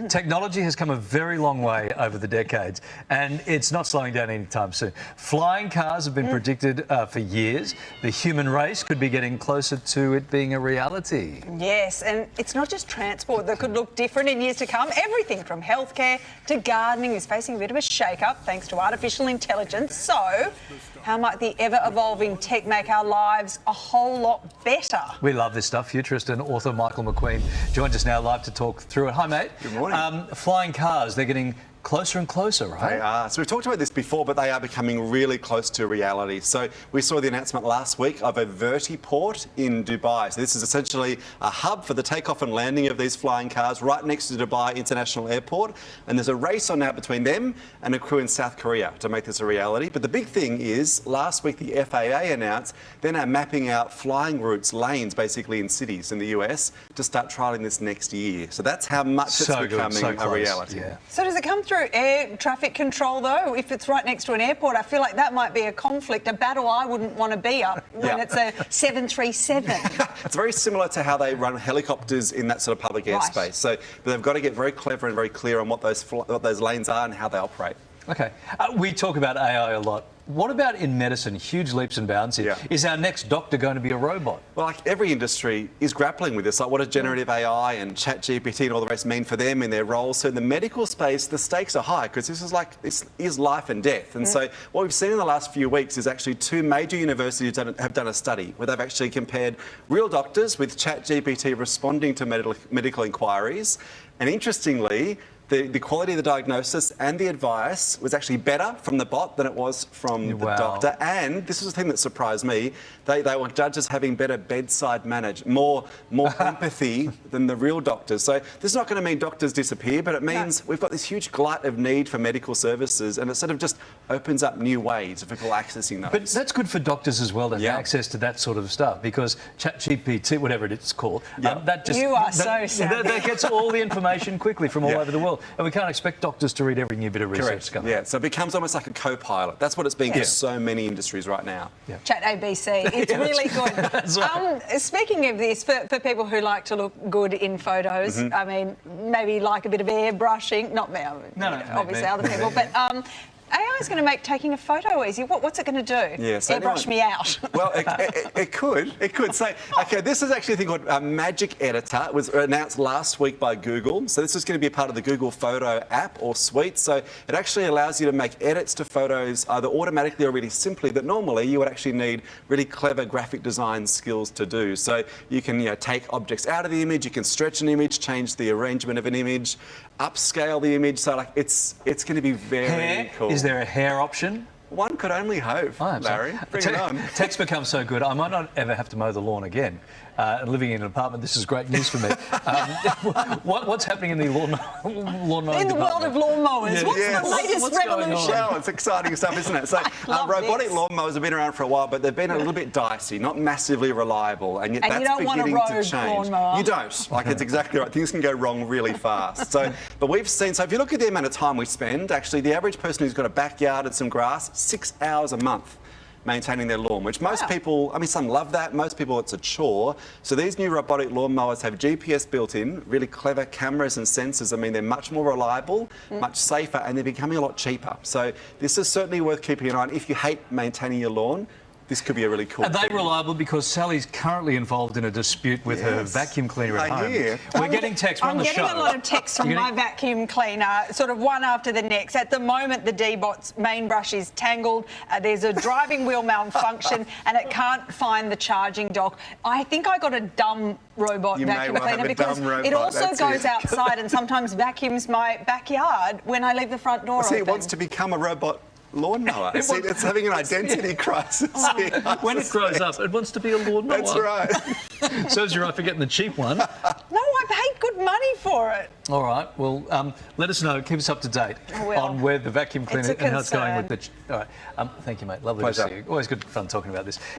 Technology has come a very long way over the decades, and it's not slowing down anytime soon. Flying cars have been predicted for years. The human race could be getting closer to it being a reality. Yes, and it's not just transport that could look different in years to come. Everything from healthcare to gardening is facing a bit of a shake-up thanks to artificial intelligence. So, how might the ever-evolving tech make our lives a whole lot better? We love this stuff. Futurist and author Michael McQueen joins us now live to talk through it. Hi, mate. Good morning. Flying cars, they're getting closer and closer, right? They are. So we've talked about this before, but they are becoming really close to reality. So we saw the announcement last week of a vertiport in Dubai. So this is essentially a hub for the takeoff and landing of these flying cars right next to Dubai International Airport. And there's a race on now between them and a crew in South Korea to make this a reality. But the big thing is, last week the FAA announced they're now mapping out flying routes, lanes basically in cities in the US to start trialling this next year. So that's how much it's becoming a reality. Yeah. So does it come through air traffic control, though? If it's right next to an airport, I feel like that might be a conflict, a battle I wouldn't want to be up when it's a 737. It's very similar to how they run helicopters in that sort of public airspace. So, but they've got to get very clever and very clear on what those lanes are and how they operate. Okay. We talk about AI a lot. What about in medicine? Huge leaps and bounds here. Yeah. Is our next doctor going to be a robot? Well, like every industry is grappling with this. Like, what does generative AI and ChatGPT and all the rest mean for them in their roles? So in the medical space, the stakes are high because this is life and death. And so what we've seen in the last few weeks is actually two major universities have done a study where they've actually compared real doctors with ChatGPT responding to medical inquiries. And interestingly, the quality of the diagnosis and the advice was actually better from the bot than it was from the doctor. And this was the thing that surprised me. They were judged as having better bedside manner, more empathy than the real doctors. So this is not going to mean doctors disappear, but it means we've got this huge glut of need for medical services, and it sort of just opens up new ways of people accessing those. But that's good for doctors as well to have access to that sort of stuff, because ChatGPT, whatever it's called, that just... You are so savvy. That gets all the information quickly from all over the world. And we can't expect doctors to read every new bit of research coming. Yeah, so it becomes almost like a co-pilot. That's what it's been for so many industries right now. Yeah. Chat ABC, it's really good. That's right. Speaking of this, for people who like to look good in photos, I mean, maybe like a bit of airbrushing, not me, obviously other people, but AI is going to make taking a photo easy. What's it going to do? Yeah, so airbrush me out. Well, it could. It could. So, okay, this is actually a thing called a Magic Editor. It was announced last week by Google. So this is going to be a part of the Google Photo app or suite. So it actually allows you to make edits to photos either automatically or really simply that normally you would actually need really clever graphic design skills to do. So you can take objects out of the image, you can stretch an image, change the arrangement of an image, upscale the image. So it's going to be very cool. Is there a hair option? One could only hope, Larry. Bring it on. Tech's become so good, I might not ever have to mow the lawn again. Living in an apartment, this is great news for me. What's happening in the lawn mowing in the world of lawnmowers? What's the latest revolution? Well, it's exciting stuff, isn't it? So robotic lawnmowers have been around for a while, but they've been a little bit dicey, not massively reliable, and yet that's beginning to change. You don't. Like, it's exactly right. Things can go wrong really fast. So, but we've seen. So if you look at the amount of time we spend, actually, the average person who's got a backyard and some grass, 6 hours a month maintaining their lawn, which most people, I mean, some love that. Most people, it's a chore. So these new robotic lawnmowers have GPS built in, really clever cameras and sensors. I mean, they're much more reliable, much safer, and they're becoming a lot cheaper. So this is certainly worth keeping an eye on. If you hate maintaining your lawn, this could be a really cool thing. Are they reliable? Because Sally's currently involved in a dispute with her vacuum cleaner at home. We're getting texts from the show. I'm getting a lot of texts from my vacuum cleaner, sort of one after the next. At the moment, the D-Bot's main brush is tangled. There's a driving wheel malfunction, and it can't find the charging dock. I think I got a dumb robot vacuum cleaner because it also goes outside and sometimes vacuums my backyard when I leave the front door open. It wants to become a robot lawnmower. See, it's having an identity crisis. When it grows up, it wants to be a lawnmower. That's right. Serves you right for getting the cheap one. No, I paid good money for it. All right. Well, let us know. Keep us up to date on where the vacuum cleaner and how it's going with the... All right. Thank you, mate. Lovely to see you. Always good fun talking about this.